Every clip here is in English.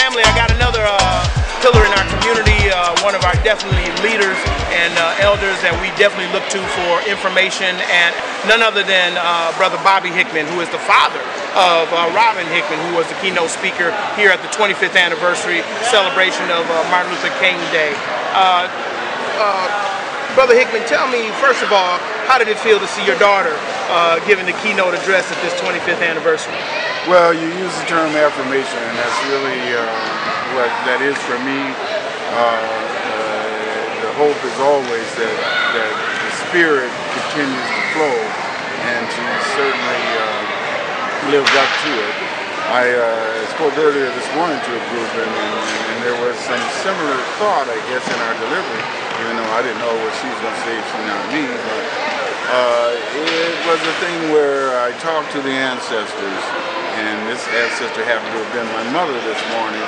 family, I got another pillar in our community, one of our definitely leaders and elders that we definitely look to for information, and none other than Brother Bobby Hickman, who is the father of Robin Hickman, who was the keynote speaker here at the 25th anniversary celebration of Martin Luther King Day. Brother Hickman, tell me, first of all, how did it feel to see your daughter giving the keynote address at this 25th anniversary? Well, you use the term affirmation, and that's really what that is for me. The hope is always that the spirit continues to flow, and she certainly lived up to it. I spoke earlier this morning to a group, and there was some similar thought, I guess, in our delivery, even though I didn't know what she was going to say if she not me. But it was a thing where I talked to the ancestors, and this ancestor happened to have been my mother this morning,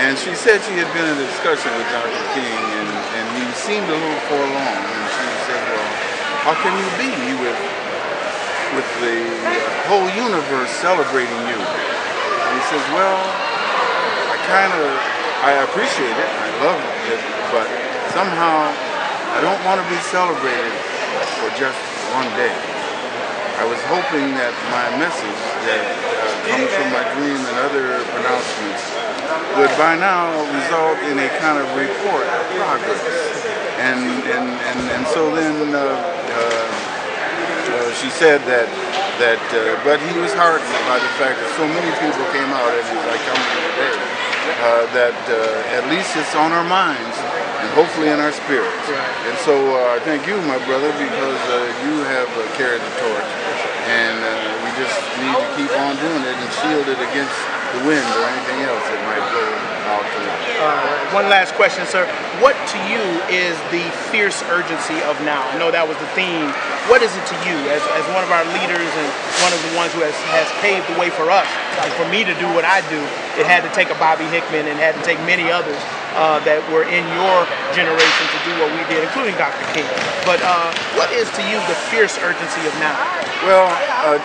and she said she had been in a discussion with Dr. King, and he seemed a little forlorn, and she said, well, how can you be with the whole universe celebrating you? And he says, well, I appreciate it, I love it, but somehow I don't want to be celebrated for just one day. I was hoping that my message that comes from my dream and other pronouncements would by now result in a kind of report of progress. And so then she said that but he was heartened by the fact that so many people came out, and he's like coming here today, that at least it's on our minds and hopefully in our spirits. Right. And so I thank you, my brother, because you have carried the torch, and we just need to keep on doing it and shield it against the wind or anything else that might blow out to it. One last question, sir. What to you is the fierce urgency of now? I know that was the theme. What is it to you as one of our leaders and one of the ones who has paved the way for us? Like for me to do what I do, it had to take a Bobby Hickman and had to take many others that were in your generation to do what we did, including Dr. King. But what is to you the fierce urgency of now? Well,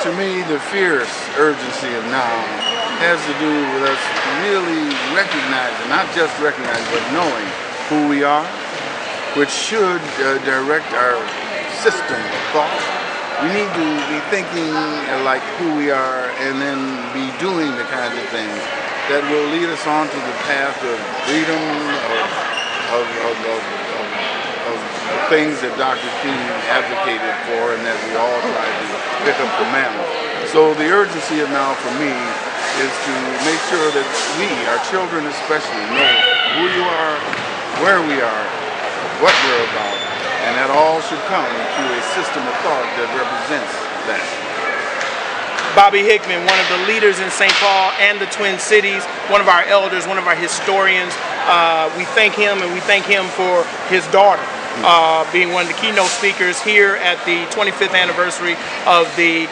to me, the fierce urgency of now has to do with us really recognizing, not just recognizing, but knowing who we are, which should direct our system of thought. We need to be thinking like who we are, and then be doing the kinds of things that will lead us on to the path of freedom, of things that Dr. King advocated for, and that we all try to pick up the mantle. So the urgency of now for me is to make sure that we, our children especially, know who you are, where we are, what we're about, and that all should come through a system of thought that represents that. Bobby Hickman, one of the leaders in St. Paul and the Twin Cities, one of our elders, one of our historians. We thank him, and we thank him for his daughter being one of the keynote speakers here at the 25th anniversary of the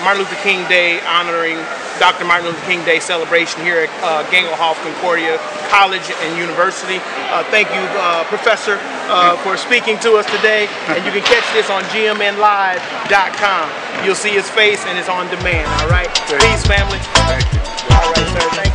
Martin Luther King Day, honoring Dr. Martin Luther King Day celebration here at Gangelhoff Concordia College and University. Thank you, Professor, for speaking to us today. And you can catch this on GMNlive.com. You'll see his face, and it's on demand. All right. Peace, family. Thank you. All right, sir. Thank you.